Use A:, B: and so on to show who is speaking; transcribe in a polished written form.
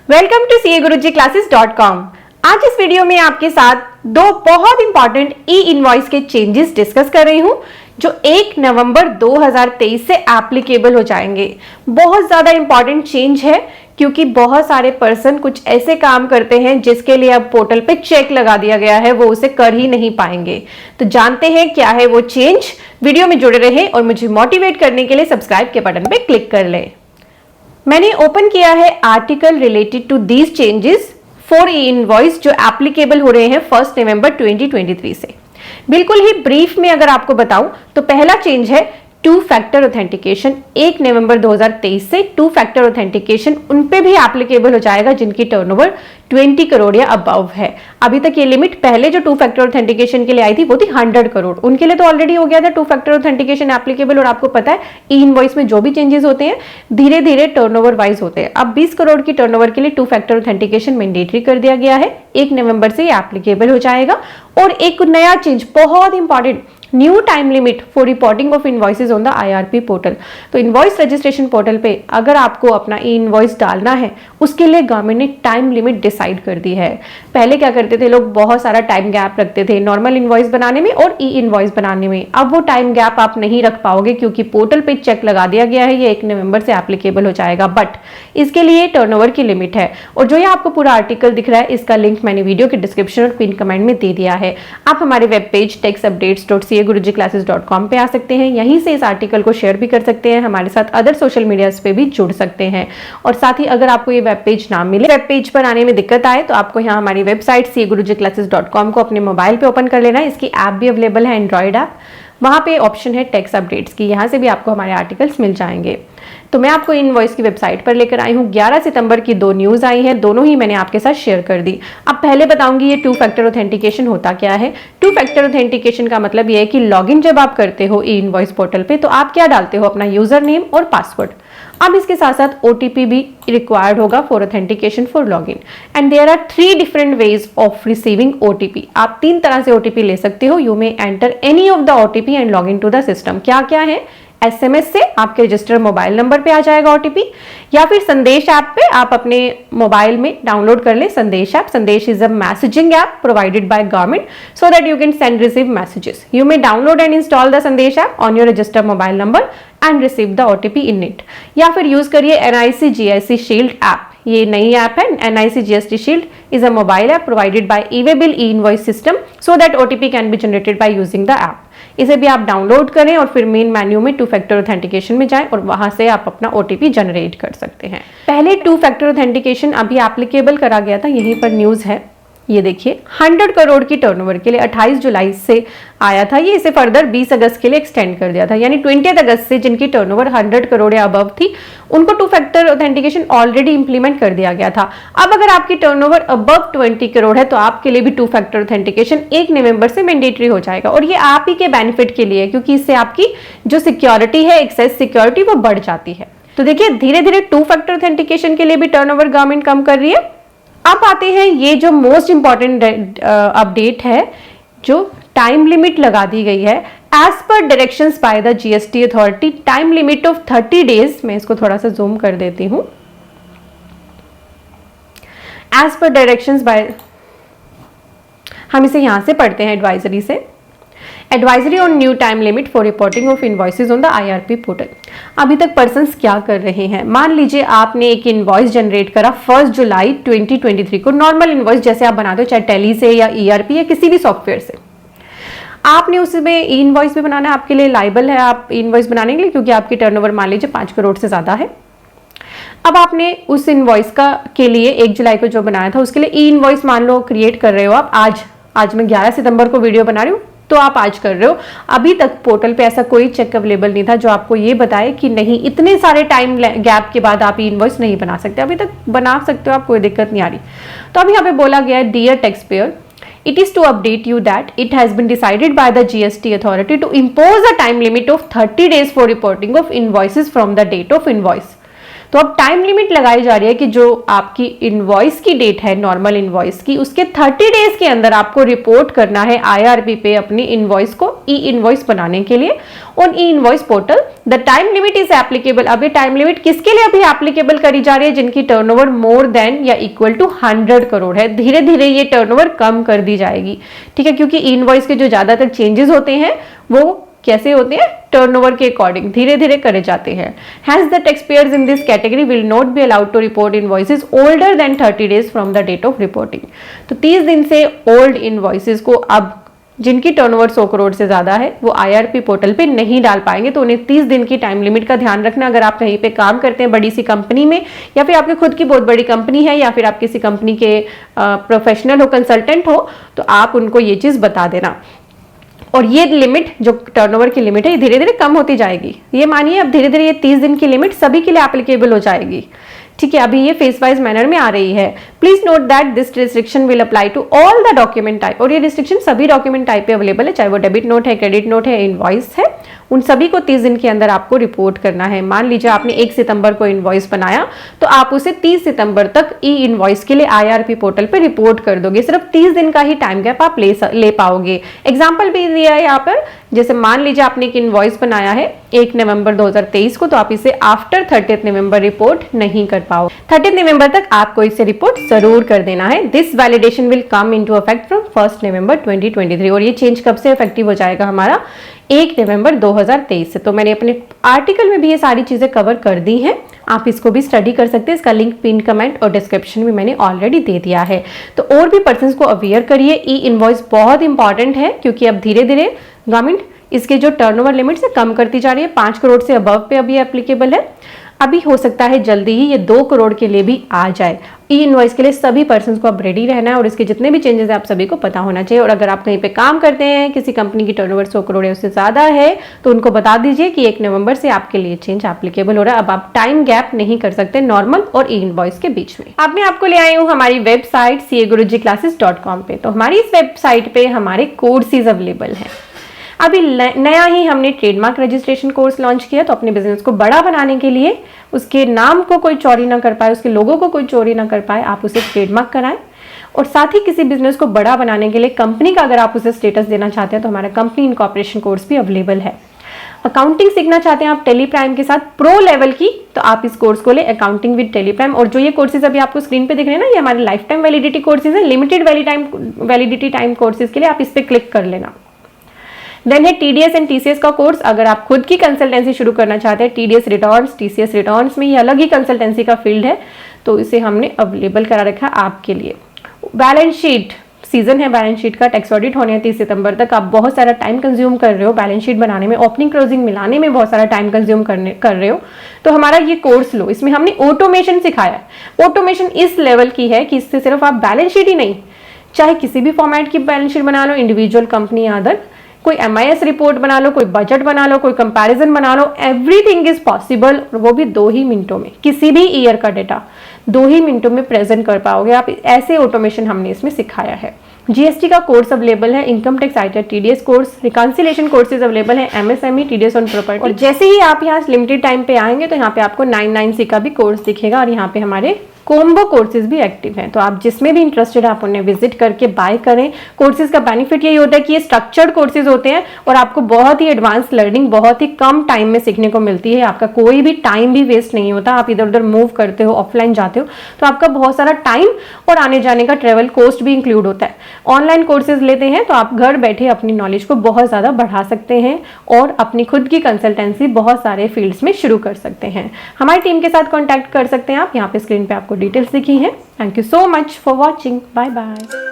A: Welcome to CAGurujiClasses.com। आज इस video में आपके साथ दो बहुत इंपॉर्टेंट ई इनवॉइस के चेंजेस डिस्कस कर रही हूं जो 1 नवंबर 2023 से एप्लीकेबल हो जाएंगे। बहुत ज्यादा इंपॉर्टेंट चेंज है क्योंकि बहुत सारे पर्सन कुछ ऐसे काम करते हैं जिसके लिए अब पोर्टल पे चेक लगा दिया गया है, वो उसे कर ही नहीं पाएंगे। तो जानते हैं क्या है वो चेंज। वीडियो में जुड़े रहें और मुझे मोटिवेट करने के लिए सब्सक्राइब के बटन पे क्लिक कर लें। मैंने ओपन किया है article related to these changes for e invoice जो एप्लीकेबल हो रहे हैं 1 नवंबर 2023 से। बिल्कुल ही ब्रीफ में अगर आपको बताऊं तो पहला चेंज है 2 फैक्टर ऑथेंटिकेशन। 1 नवंबर 2023 से 2 फैक्टर ऑथेंटिकेशन उन पे भी एप्लीकेबल हो जाएगा जिनकी टर्नओवर 20 करोड़ या अबव है। अभी तक ये लिमिट पहले जो 2 फैक्टर ऑथेंटिकेशन के लिए आई थी वो थी 100 करोड़, उनके लिए तो ऑलरेडी हो गया था 2 फैक्टर ऑथेंटिकेशन एप्लीकेबल। और आपको पता है ई इनवॉइस में जो भी चेंजेस होते हैं धीरे धीरे टर्नओवर वाइज होते हैं। अब 20 करोड़ की टर्नओवर के लिए 2 फैक्टर ऑथेंटिकेशन मैंडेटरी कर दिया गया है। 1 नवंबर से ये एप्लीकेबल हो जाएगा। और एक नया चेंज बहुत important, new time limit for reporting of invoices on the IRP portal. तो इनवॉइस रजिस्ट्रेशन पोर्टल पे अगर आपको अपना ई इनवॉइस डालना है उसके लिए गवर्नमेंट ने टाइम लिमिट डिसाइड कर दी है। पहले क्या करते थे लोग, बहुत सारा टाइम गैप रखते थे नॉर्मल इनवॉइस बनाने में और ई इनवॉइस बनाने में। अब वो टाइम गैप आप नहीं रख पाओगे क्योंकि पोर्टल पे चेक लगा दिया गया है, ये 1 नवंबर से एप्लीकेबल हो जाएगा। बट इसके लिए टर्नओवर की लिमिट है। और जो ये आपको पूरा आर्टिकल दिख रहा है इसका लिंक मैंने वीडियो के डिस्क्रिप्शन और पिन कमेंट में दे दिया है। आप हमारे वेब पेज textupdates.cagurujiclasses.com पे आ सकते हैं। यहीं से इस आर्टिकल को शेयर भी कर सकते हैं, हमारे साथ अदर सोशल मीडियाज पे भी जुड़ सकते हैं। और साथ ही अगर आपको ये वेब पेज ना मिले, वेब पेज पर आने में दिक्कत आए तो आपको यहाँ हमारी वेबसाइट CAGurujiclasses.com को अपने मोबाइल पे ओपन कर लेना है। इसकी ऐप भी अवेलेबल है, एंड्रॉइड ऐप। वहां पे ऑप्शन है टेक्स्ट अपडेट्स की, यहाँ से भी आपको हमारे आर्टिकल्स मिल जाएंगे। तो मैं आपको इनवॉइस की वेबसाइट पर लेकर आई हूँ। 11 सितंबर की 2 न्यूज आई हैं, दोनों ही मैंने आपके साथ शेयर कर दी। अब पहले बताऊंगी ये 2 फैक्टर ऑथेंटिकेशन होता क्या है। 2 फैक्टर ऑथेंटिकेशन का मतलब ये है कि लॉगिन जब आप करते हो ई इनवॉइस पोर्टल पे तो आप क्या डालते हो, अपना यूजर नेम और पासवर्ड। अब इसके साथ साथ OTP भी रिक्वायर्ड होगा for authentication for login. And there are 3 different ways of receiving OTP। आप 3 तरह से OTP ले सकते हो। You may enter any of the OTP and log in to the system. क्या क्या है? SMS से आपके रजिस्टर्ड मोबाइल नंबर पे आ जाएगा OTP, या फिर संदेश ऐप पे आप अपने मोबाइल में डाउनलोड कर ले Sandesh app. Sandesh is a messaging app provided by government so that you can send receive messages. You may download and install the Sandesh app on your registered mobile number and receive the OTP in it. या फिर use करिए NIC GST shield app. ये नई app है। NIC GST shield is a mobile app provided bye e-way-bill e-invoice system so that OTP can be generated by using the app. इसे भी आप download करें और फिर मेन मेन्यू में 2 फैक्टर ऑथेंटिकेशन में जाएं और वहां से आप अपना OTP जनरेट कर सकते हैं। पहले 2 फैक्टर ऑथेंटिकेशन अभी एप्लीकेबल करा गया था, यहीं पर न्यूज है। ये देखिए 100 करोड़ की टर्नओवर के लिए 28 जुलाई से आया था ये, इसे फर्दर 20 अगस्त के लिए एक्सटेंड कर दिया था। यानी 20 अगस्त से जिनकी टर्नओवर 100 करोड़ या अबव थी उनको 2 फैक्टर ऑथेंटिकेशन ऑलरेडी इंप्लीमेंट कर दिया गया था। अब अगर आपकी टर्नओवर अबव 20 करोड़ है तो आपके लिए भी 2 फैक्टर ऑथेंटिकेशन 1 नवंबर से मैंडेटरी हो जाएगा। और ये आप ही के बेनिफिट के लिए, क्योंकि इससे आपकी जो सिक्योरिटी है, एक्सेस सिक्योरिटी, वो बढ़ जाती है। तो देखिए धीरे धीरे 2 फैक्टर ऑथेंटिकेशन के लिए भी टर्नओवर गवर्नमेंट कम कर रही है। अब आते हैं ये जो मोस्ट इंपॉर्टेंट अपडेट है, जो टाइम लिमिट लगा दी गई है as per directions by the GST authority. Time limit of 30 days. मैं इसको थोड़ा सा जूम कर देती हूं। एज पर डायरेक्शंस बाय, हम इसे यहां से पढ़ते हैं एडवाइजरी से। Advisory on new time limit for reporting of invoices on the IRP portal. अभी तक पर्सन्स क्या कर रहे हैं, मान लीजिए आपने एक इनवॉइस जनरेट करा 1 जुलाई 2023 को। नॉर्मल इनवॉइस जैसे आप बनाते हो, चाहे टेली से या ERP या किसी भी सॉफ्टवेयर से, आपने उसमें ई इनवॉइस भी बनाना है। आपके लिए लाइबल है आप इनवॉइस बनाने के लिए, क्योंकि आपकी टर्नओवर मान लीजिए 5 करोड़ से ज्यादा है। अब आपने उस इनवॉइस का के लिए 1 जुलाई को जो बनाया था उसके लिए ई इनवॉइस मान लो क्रिएट कर रहे हो आप। आज मैं 11 सितंबर को वीडियो बना रही हूँ तो आप आज कर रहे हो। अभी तक पोर्टल पे ऐसा कोई चेक अवेलेबल नहीं था जो आपको ये बताए कि नहीं, इतने सारे टाइम गैप के बाद आप इनवॉइस नहीं बना सकते। अभी तक बना सकते हो आप, कोई दिक्कत नहीं आ रही। तो अब यहाँ पे बोला गया है, dear tax payer, it is to update you that it has been decided by the GST authority to impose a time limit of 30 days for reporting of invoices from the date of invoice। तो अब time limit लगाई जा रही है कि जो आपकी invoice की डेट है, नॉर्मल इनवॉइस की, उसके 30 डेज के अंदर आपको रिपोर्ट करना है IRP पे अपनी इनवॉइस को ई इनवॉइस बनाने के लिए on E invoice portal. The time limit is applicable. अब ये टाइम लिमिट किसके लिए अभी एप्लीकेबल करी जा रही है? जिनकी टर्नओवर मोर देन या इक्वल टू 100 करोड़ है। धीरे धीरे ये टर्नओवर कम कर दी जाएगी, ठीक है, क्योंकि ई इनवॉइस के जो ज्यादातर चेंजेस होते हैं वो कैसे होते हैं? टर्नओवर के अकॉर्डिंग धीरे धीरे करे जाते हैं। Hence the taxpayers in this category will not be allowed to report invoices older than 30 days from the date of reporting। तो 30 दिन से ओल्ड इनवॉइसेस को अब जिनकी टर्नओवर 100 करोड़ से ज्यादा है वो IRP पोर्टल पे नहीं डाल पाएंगे। तो उन्हें 30 दिन की टाइम लिमिट का ध्यान रखना। अगर आप कहीं पे काम करते हैं बड़ी सी कंपनी में, या फिर आपकी खुद की बहुत बड़ी कंपनी है, या फिर आप किसी कंपनी के प्रोफेशनल हो, कंसल्टेंट हो, तो आप उनको ये चीज बता देना। और ये लिमिट जो टर्नओवर की लिमिट है ये धीरे धीरे कम होती जाएगी। ये मानिए अब धीरे धीरे ये 30 दिन की लिमिट सभी के लिए एप्लीकेबल हो जाएगी, ठीक है। अभी ये फेस वाइज मैनर में आ रही है। Please note that this restriction will apply to all the document type. और ये रिस्ट्रिक्शन सभी डॉक्यूमेंट टाइप पे अवेलेबल है, चाहे वो डेबिट नोट है, क्रेडिट नोट है, इनवॉइस है, उन सभी को 30 दिन के अंदर आपको रिपोर्ट करना है। मान लीजिए आपने 1 सितंबर को इनवॉइस बनाया तो आप उसे 30 सितंबर तक ई इनवॉइस के लिए IRP पोर्टल पे रिपोर्ट कर दोगे। सिर्फ 30 दिन का ही टाइम गैप आप ले पाओगे। एग्जाम्पल भी दिया है यहाँ पर, जैसे मान लीजिए आपने एक इनवॉइस बनाया है 1 नवंबर 2023 को, तो आप इसे आफ्टर 30 नवंबर रिपोर्ट नहीं कर पाओ। 30 नवंबर तक आपको इसे रिपोर्ट जरूर कर देना है। This validation will come into effect from 1 नवंबर 2023। और ये चेंज कब से इफेक्टिव हो जाएगा? हमारा 1 नवंबर 2023 से। तो मैंने अपने आर्टिकल में भी ये सारी चीजें कवर कर दी हैं, आप इसको भी स्टडी कर सकते हैं। इसका लिंक पिन कमेंट और डिस्क्रिप्शन में मैंने ऑलरेडी दे दिया है। तो और भी पर्सन्स को अवेयर करिए। ई इनवॉइस बहुत इंपॉर्टेंट है, क्योंकि अब धीरे धीरे गवर्नमेंट इसके जो टर्नओवर लिमिट से कम करती जा रही है। 5 करोड़ से अबव पे अभी एप्लीकेबल है। अभी हो सकता है जल्दी ही ये 2 करोड़ के लिए भी आ जाए। ई इनवॉइस के लिए सभी पर्सन्स को अब रेडी रहना है और इसके जितने भी चेंजेस हैं आप सभी को पता होना चाहिए। और अगर आप कहीं पे काम करते हैं, किसी कंपनी की टर्नओवर 100 करोड़ या उससे ज्यादा है, तो उनको बता दीजिए कि 1 नवंबर से आपके लिए चेंज एप्लीकेबल हो रहा है। अब आप टाइम गैप नहीं कर सकते नॉर्मल और ई इनवॉइस के बीच में। अब मैं आपको ले आई हूँ हमारी वेबसाइट CAGurujiclasses.com पे। तो हमारी इस वेबसाइट पे हमारे कोर्सेज अवेलेबल हैं। अभी नया ही हमने ट्रेडमार्क रजिस्ट्रेशन कोर्स लॉन्च किया। तो अपने बिजनेस को बड़ा बनाने के लिए, उसके नाम को कोई चोरी ना कर पाए, उसके लोगों को कोई चोरी ना कर पाए, आप उसे ट्रेडमार्क कराएं। और साथ ही किसी बिजनेस को बड़ा बनाने के लिए कंपनी का अगर आप उसे स्टेटस देना चाहते हैं तो हमारा कंपनी इनकॉर्पोरेशन कोर्स भी अवेलेबल है। अकाउंटिंग सीखना चाहते हैं आप टेली प्राइम के साथ प्रो लेवल की, तो आप इस कोर्स को ले, अकाउंटिंग विद टेली प्राइम। और जो ये कोर्सेज अभी आपको स्क्रीन पे दिख रहे हैं ना, ये हमारे लाइफ टाइम वैलिडिटी कोर्सेज है। लिमिटेड वैलिडिटी टाइम कोर्सेज के लिए आप इस पे क्लिक कर लेना। देन है TDS एंड TCS का कोर्स। अगर आप खुद की कंसल्टेंसी शुरू करना चाहते हैं, TDS रिटर्न्स, TCS रिटर्न्स में ये अलग ही कंसल्टेंसी का फील्ड है, तो इसे हमने अवेलेबल करा रखा है आपके लिए। बैलेंस शीट सीजन है, बैलेंस शीट का टैक्स ऑडिट होने हैं 30 सितंबर तक। आप बहुत सारा टाइम कंज्यूम कर रहे हो बैलेंस शीट बनाने में, ओपनिंग क्लोजिंग मिलाने में बहुत सारा टाइम कंज्यूम कर रहे हो, तो हमारा ये कोर्स लो। इसमें हमने ऑटोमेशन सिखाया है। ऑटोमेशन इस लेवल की है कि इससे सिर्फ आप बैलेंस शीट ही नहीं, चाहे किसी भी फॉर्मेट की बैलेंस शीट बना लो, इंडिविजुअल, कंपनी, अदर, कोई MIS रिपोर्ट बना लो, कोई बजट बना लो, कोई कंपैरिजन बना लो, एवरीथिंग इज पॉसिबल। वो भी 2 ही मिनटों में। किसी भी ईयर का डेटा 2 ही मिनटों में प्रेजेंट कर पाओगे आप। ऐसे ऑटोमेशन हमने इसमें सिखाया है। GST का कोर्स अवेलेबल है, income tax ITR TDS course, reconciliation courses available है, MSME TDS ऑन प्रॉपर्टी। और जैसे ही आप यहाँ लिमिटेड टाइम पे आएंगे तो यहाँ पे आपको 99C का भी कोर्स दिखेगा और यहाँ पे हमारे कॉम्बो कोर्सेज भी एक्टिव हैं। तो आप जिसमें भी इंटरेस्टेड आप उन्हें विजिट करके बाय करें। कोर्सेज का बेनिफिट यही होता है कि ये स्ट्रक्चर्ड कोर्सेज होते हैं और आपको बहुत ही एडवांस लर्निंग बहुत ही कम टाइम में सीखने को मिलती है। आपका कोई भी टाइम भी वेस्ट नहीं होता। आप इधर उधर मूव करते हो, ऑफलाइन जाते हो, तो आपका बहुत सारा टाइम और आने जाने का ट्रेवल कॉस्ट भी इंक्लूड होता है। ऑनलाइन कोर्सेज लेते हैं तो आप घर बैठे अपनी नॉलेज को बहुत ज़्यादा बढ़ा सकते हैं और अपनी खुद की कंसल्टेंसी बहुत सारे फील्ड्स में शुरू कर सकते हैं। हमारी टीम के साथ कॉन्टैक्ट कर सकते हैं आप। यहाँ पे स्क्रीन पे आपको डिटेल्स दिखी हैं। Thank you so much for watching. Bye bye.